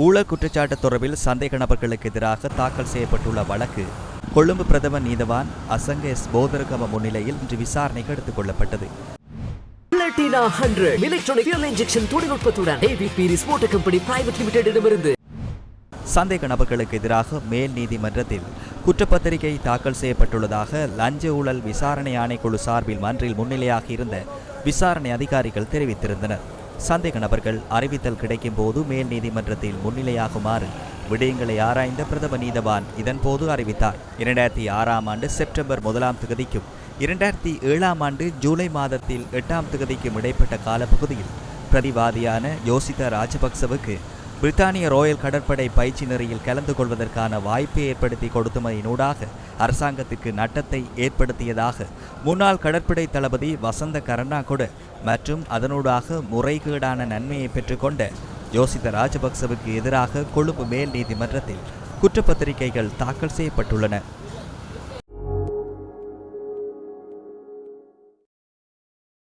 ஊழல் குற்றச்சாட்டு தொடர்பில் சந்தேக நபர்களுக்கு எதிராக தாக்கல் செய்யப்பட்டுள்ள வழக்கு கொழும்பு பிரதம நீதவான் அசங்க எஸ் போதரகம முன்னிலையில் இன்று விசாரணைக்கு எடுத்துக் கொள்ளப்பட்டது. பிளாட்டினா 100 எலக்ட்ரானிக் ஃபியூல் இன்ஜெக்ஷன் தொழில்நுட்பத்துடன் AVP Motor Company Private Limited இடமிருந்து சந்தேக நபர்களுக்கு எதிராக மேல் நீதிமன்றத்தில் குற்றப்பத்திரிகை தாக்கல் செய்யப்பட்டுள்ளதாக லஞ்ச ஊழல் விசாரணை ஆணைக்குழு சார்பில் மன்றில் முன்னிலையாக இருந்த விசாரணை அதிகாரிகள் தெரிவித்திருந்தனர். சந்தேக நபர்கள் அறிவித்தல் கிடைக்கும் போது மேல் நீதிமன்றத்தில் முன்னிலையாகுமாறு விடயங்களை ஆராய்ந்த பிரதம நீதவான் இதன்போது அறிவித்தார். 2006ஆம் ஆண்டு செப்டம்பர் 1ஆம் தேதிக்கும் 2007ஆம் ஆண்டு ஜூலை மாதத்தில் 8ஆம் தேதிக்கும் இடைப்பட்ட காலப்பகுதியில் பிரதிவாதியான யோசித ராஜபக்சவுக்கு பிரித்தானிய ராயல் கடற்படை பயிற்சி நெறியில் கலந்து கொள்வதற்கான வாய்ப்பை ஏற்படுத்தி கொடுத்தமையினூடாக அரசாங்கத்திற்கு நட்டத்தை ஏற்படுத்தியதாக முன்னாள் கடற்படை தளபதி வசந்த கருணாகொட மற்றும் அதனூடாக முறைகேடான நன்மையை பெற்றுக்கொண்ட யோசித ராஜபக்சவுக்கு எதிராக கொழும்பு மேல் நீதிமன்றத்தில் குற்றப்பத்திரிகைகள் தாக்கல் செய்யப்பட்டுள்ளன.